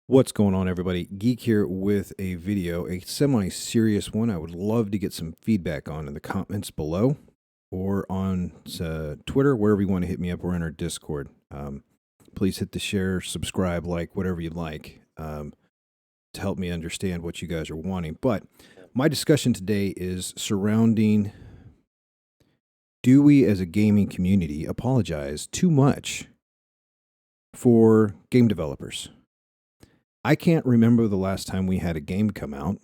What's going on, everybody? Geek here with a video, a semi-serious one. I would love to get some feedback on in the comments below or on Twitter, wherever you want to hit me up, or in our Discord. Please hit the share, subscribe, like, whatever you'd like to help me understand what you guys are wanting. But my discussion today is surrounding, do we as a gaming community apologize too much for game developers? I can't remember the last time we had a game come out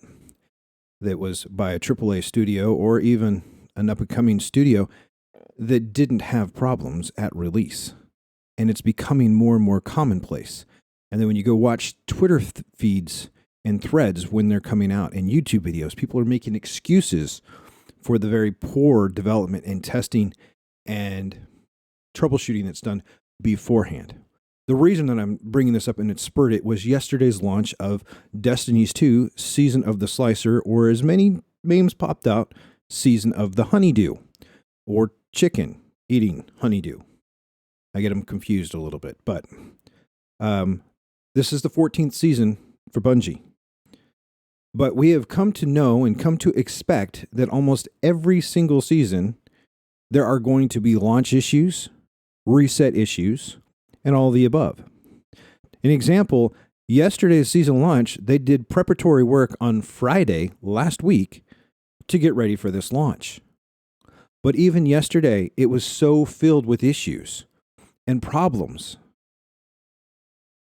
that was by a AAA studio or even an up-and-coming studio that didn't have problems at release. And it's becoming more and more commonplace. And then when you go watch Twitter feeds and threads when they're coming out and YouTube videos, people are making excuses for the very poor development and testing and troubleshooting that's done beforehand. The reason that I'm bringing this up and it spurred it was yesterday's launch of Destiny's 2 Season of the Slicer, or as many memes popped out, Season of the Honeydew, or chicken eating honeydew. I get them confused a little bit, but this is the 14th season for Bungie. But we have come to know and come to expect that almost every single season there are going to be launch issues, reset issues, and all the above. An example, yesterday's season launch, they did preparatory work on Friday last week to get ready for this launch. But even yesterday, it was so filled with issues and problems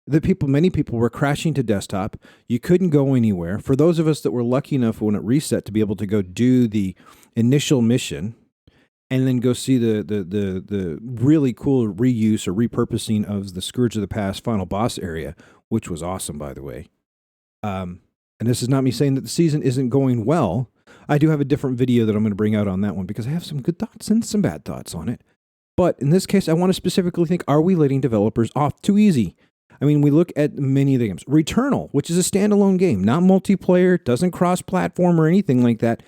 that many people were crashing to desktop. You couldn't go anywhere. For those of us that were lucky enough when it reset to be able to go do the initial mission and then go see the really cool reuse or repurposing of the Scourge of the Past final boss area, which was awesome, by the way. And this is not me saying that the season isn't going well. I do have a different video that I'm going to bring out on that one because I have some good thoughts and some bad thoughts on it. But in this case, I want to specifically think, are we letting developers off too easy? I mean, we look at many of the games. Returnal, which is a standalone game, not multiplayer, doesn't cross-platform or anything like that.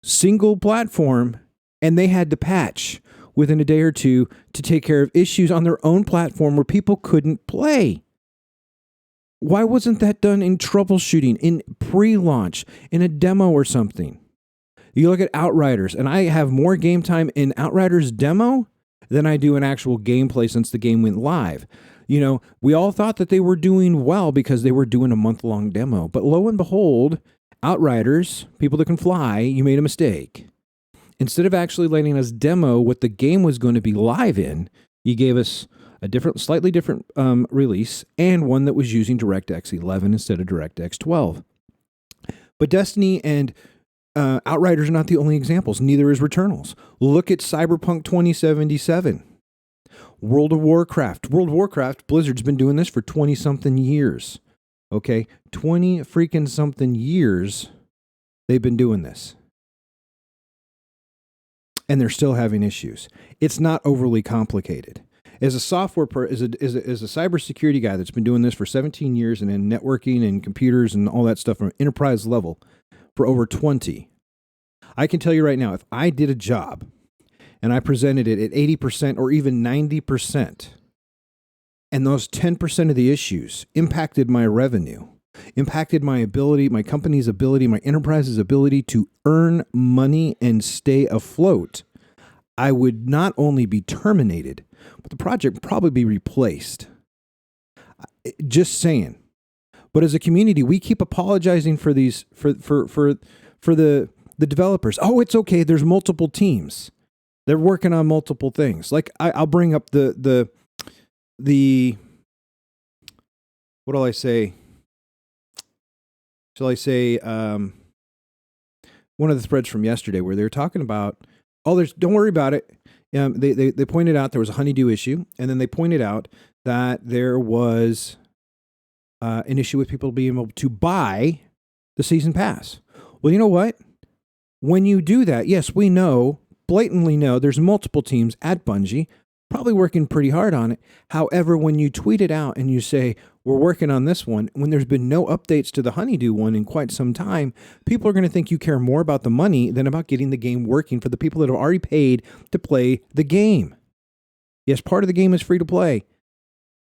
Single platform. And they had to patch within a day or two to take care of issues on their own platform where people couldn't play. Why wasn't that done in troubleshooting, in pre-launch, in a demo or something? You look at Outriders, and I have more game time in Outriders demo than I do in actual gameplay since the game went live. You know, we all thought that they were doing well because they were doing a month-long demo. But lo and behold, Outriders, people that can fly, you made a mistake. Instead of actually letting us demo what the game was going to be live in, you gave us a slightly different release and one that was using DirectX 11 instead of DirectX 12. But Destiny and Outriders are not the only examples. Neither is Returnals. Look at Cyberpunk 2077. World of Warcraft. Blizzard's been doing this for 20-something years. Okay? 20-freaking-something years they've been doing this. And they're still having issues. It's not overly complicated. As a as a cybersecurity guy that's been doing this for 17 years and in networking and computers and all that stuff from enterprise level for over 20, I can tell you right now, if I did a job and I presented it at 80% or even 90%, and those 10% of the issues impacted my revenue, impacted my ability, my company's ability, my enterprise's ability to earn money and stay afloat, I would not only be terminated, but the project would probably be replaced. Just saying. But as a community, we keep apologizing for these for the developers. Oh, it's okay. There's multiple teams. They're working on multiple things. Like I'll bring up the what'll I say? Shall I say, one of the threads from yesterday where they were talking about, don't worry about it. They pointed out there was a honeydew issue, and then they pointed out that there was an issue with people being able to buy the season pass. Well, you know what? When you do that, yes, we blatantly know there's multiple teams at Bungie probably working pretty hard on it. However, when you tweet it out and you say, we're working on this one, when there's been no updates to the Honeydew one in quite some time, people are going to think you care more about the money than about getting the game working for the people that have already paid to play the game. Yes, part of the game is free to play.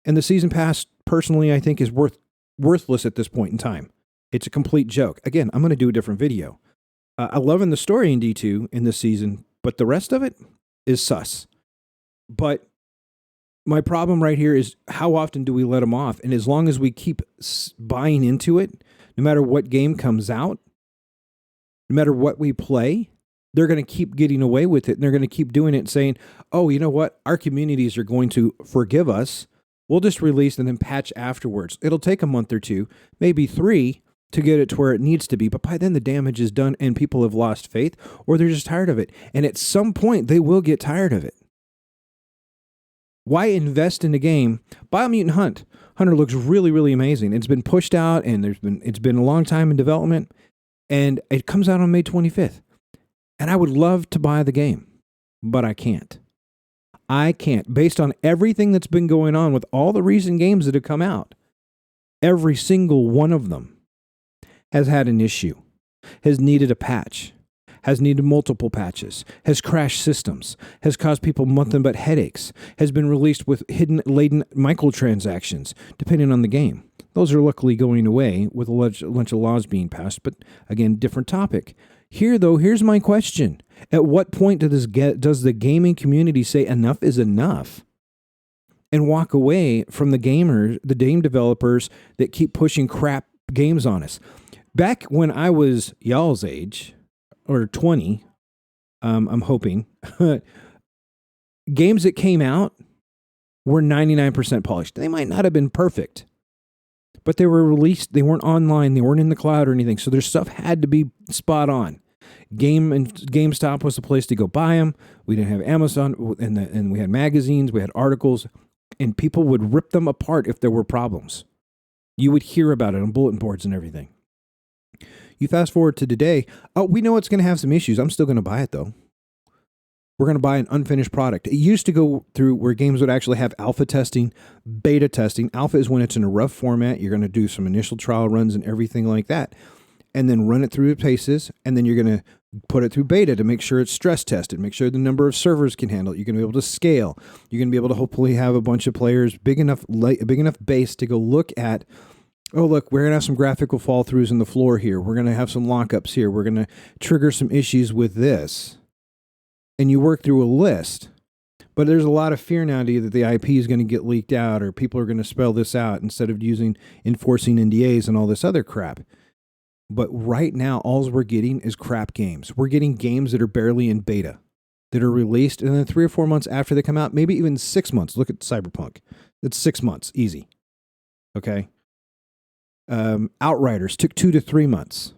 And the season pass, personally, I think is worth worthless at this point in time. It's a complete joke. Again, I'm going to do a different video. I'm loving the story in D2 in this season, but the rest of it is sus. But my problem right here is how often do we let them off? And as long as we keep buying into it, no matter what game comes out, no matter what we play, they're going to keep getting away with it. And they're going to keep doing it and saying, oh, you know what? Our communities are going to forgive us. We'll just release and then patch afterwards. It'll take a month or two, maybe 3, to get it to where it needs to be. But by then the damage is done and people have lost faith or they're just tired of it. And at some point they will get tired of it. Why invest in a game? Biomutant Hunter looks really, really amazing. It's been pushed out and it's been a long time in development and it comes out on May 25th. And I would love to buy the game, but I can't. I can't. Based on everything that's been going on with all the recent games that have come out, every single one of them has had an issue, has needed a patch, has needed multiple patches, has crashed systems, has caused people nothing but headaches, has been released with laden microtransactions, depending on the game. Those are luckily going away with a bunch of laws being passed, but again, different topic. Here, though, here's my question. At what point does the gaming community say enough is enough and walk away from the game developers that keep pushing crap games on us? Back when I was y'all's age, or 20, I'm hoping, games that came out were 99% polished. They might not have been perfect, but they were released. They weren't online. They weren't in the cloud or anything. So their stuff had to be spot on. GameStop was the place to go buy them. We didn't have Amazon, and we had magazines, we had articles, and people would rip them apart if there were problems. You would hear about it on bulletin boards and everything. You fast forward to today, we know it's going to have some issues. I'm still going to buy it, though. We're going to buy an unfinished product. It used to go through where games would actually have alpha testing, beta testing. Alpha is when it's in a rough format. You're going to do some initial trial runs and everything like that, and then run it through its paces, and then you're going to put it through beta to make sure it's stress tested, make sure the number of servers can handle it. You're going to be able to scale. You're going to be able to hopefully have a bunch of players, a big enough base to go look at, oh, look, we're going to have some graphical fall throughs in the floor here. We're going to have some lockups here. We're going to trigger some issues with this. And you work through a list. But there's a lot of fear now that the IP is going to get leaked out or people are going to spell this out instead of enforcing NDAs and all this other crap. But right now, all we're getting is crap games. We're getting games that are barely in beta, that are released, and then 3 or 4 months after they come out, maybe even 6 months. Look at Cyberpunk. It's 6 months, easy. Okay? Outriders took 2 to 3 months.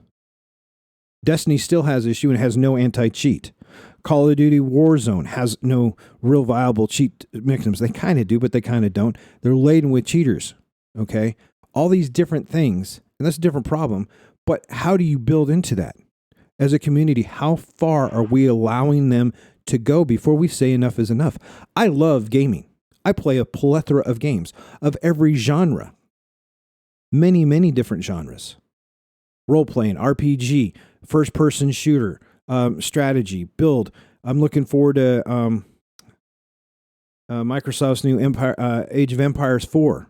Destiny still has issue and has no anti-cheat. Call of Duty Warzone has no real viable cheat mechanisms. They kind of do, but they kind of don't. They're laden with cheaters. Okay? All these different things, and that's a different problem. But how do you build into that? As a community, how far are we allowing them to go before we say enough is enough? I love gaming. I play a plethora of games of every genre. Many, many different genres. Role-playing, RPG, first-person shooter, strategy, build. I'm looking forward to Microsoft's new Age of Empires 4.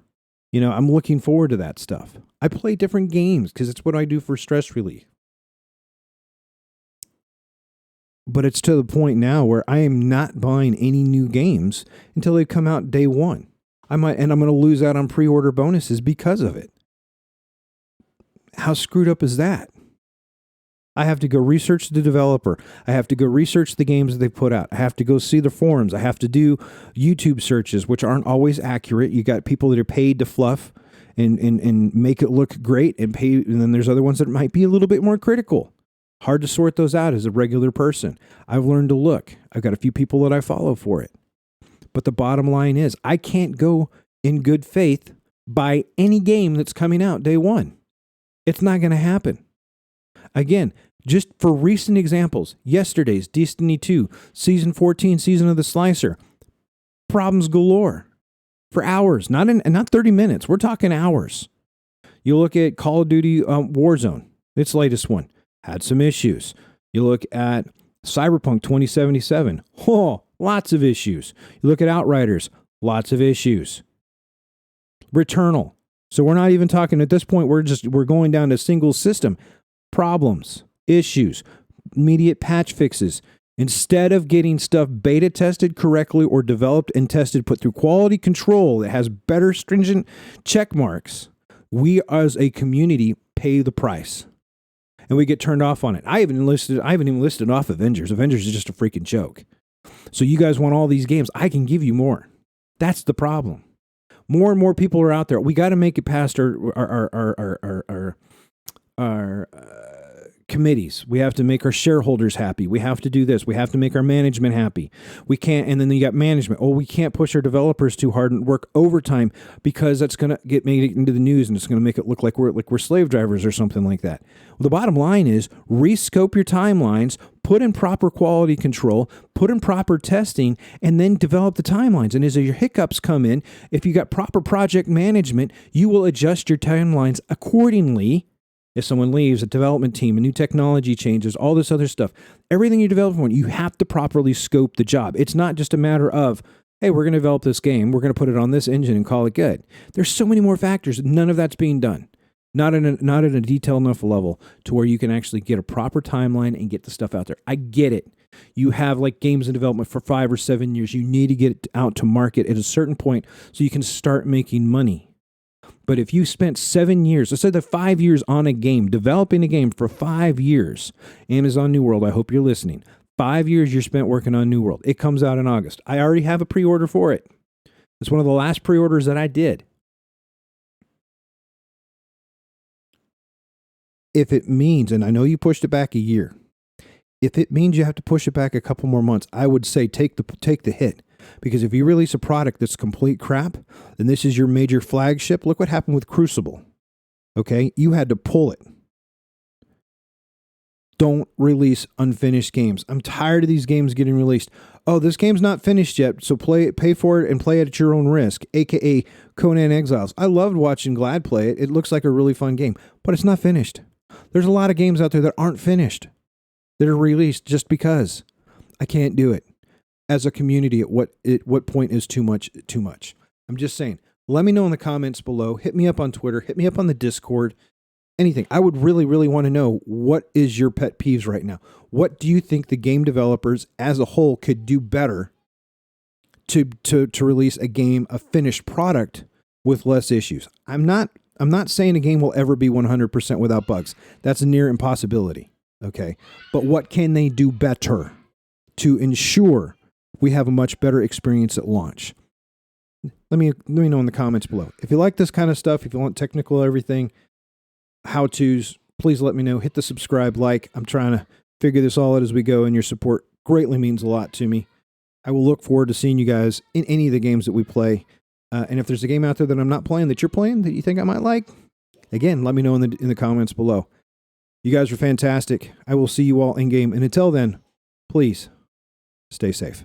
You know, I'm looking forward to that stuff. I play different games because it's what I do for stress relief. But it's to the point now where I am not buying any new games until they come out day one. I'm going to lose out on pre-order bonuses because of it. How screwed up is that? I have to go research the developer. I have to go research the games that they put out. I have to go see the forums. I have to do YouTube searches, which aren't always accurate. You got people that are paid to fluff and make it look great and pay. And then there's other ones that might be a little bit more critical. Hard to sort those out as a regular person. I've learned to look. I've got a few people that I follow for it. But the bottom line is I can't go in good faith buy any game that's coming out day one. It's not going to happen. Again, just for recent examples, yesterday's Destiny 2, Season 14, Season of the Slicer, problems galore for hours, not 30 minutes. We're talking hours. You look at Call of Duty Warzone, its latest one, had some issues. You look at Cyberpunk 2077, lots of issues. You look at Outriders, lots of issues. Returnal, So we're not even talking at this point. We're going down to single system problems, issues, immediate patch fixes. Instead of getting stuff beta tested correctly or developed and tested, put through quality control that has better stringent check marks, we as a community pay the price. And we get turned off on it. I haven't even listed off Avengers. Avengers is just a freaking joke. So you guys want all these games. I can give you more. That's the problem. More and more people are out there. We got to make it past our committees. We have to make our shareholders happy. We have to do this. We have to make our management happy. We can't, and then you got management. Oh, we can't push our developers too hard and work overtime because that's going to get made into the news and it's going to make it look like we're slave drivers or something like that. Well, the bottom line is rescope your timelines, put in proper quality control, put in proper testing, and then develop the timelines. And as your hiccups come in, if you got proper project management, you will adjust your timelines accordingly. If someone leaves, a development team, a new technology changes, all this other stuff, everything you develop for, you have to properly scope the job. It's not just a matter of, hey, we're going to develop this game, we're going to put it on this engine and call it good. There's so many more factors. None of that's being done. Not at a detailed enough level to where you can actually get a proper timeline and get the stuff out there. I get it. You have like games in development for 5 or 7 years. You need to get it out to market at a certain point so you can start making money. But if you spent 7 years, let's say the 5 years on a game, developing a game for 5 years, Amazon New World, I hope you're listening. 5 years you're spent working on New World. It comes out in August. I already have a pre-order for it. It's one of the last pre-orders that I did. If it means, and I know you pushed it back a year, if it means you have to push it back a couple more months, I would say take the hit. Because if you release a product that's complete crap, then this is your major flagship. Look what happened with Crucible. Okay? You had to pull it. Don't release unfinished games. I'm tired of these games getting released. Oh, this game's not finished yet, so pay for it and play it at your own risk, aka Conan Exiles. I loved watching Glad play it. It looks like a really fun game, but it's not finished. There's a lot of games out there that aren't finished, that are released just because. I can't do it. As a community, at what point is too much? I'm just saying. Let me know in the comments below. Hit me up on Twitter. Hit me up on the Discord. Anything. I would really, really want to know, what is your pet peeves right now? What do you think the game developers as a whole could do better to release a game, a finished product with less issues? I'm not saying a game will ever be 100% without bugs. That's a near impossibility. Okay, but what can they do better to ensure we have a much better experience at launch? Let me know in the comments below. If you like this kind of stuff, if you want technical everything, how-tos, please let me know. Hit the subscribe, like. I'm trying to figure this all out as we go, and your support greatly means a lot to me. I will look forward to seeing you guys in any of the games that we play. And if there's a game out there that I'm not playing that you're playing that you think I might like, again, let me know in the comments below. You guys are fantastic. I will see you all in game. And until then, please stay safe.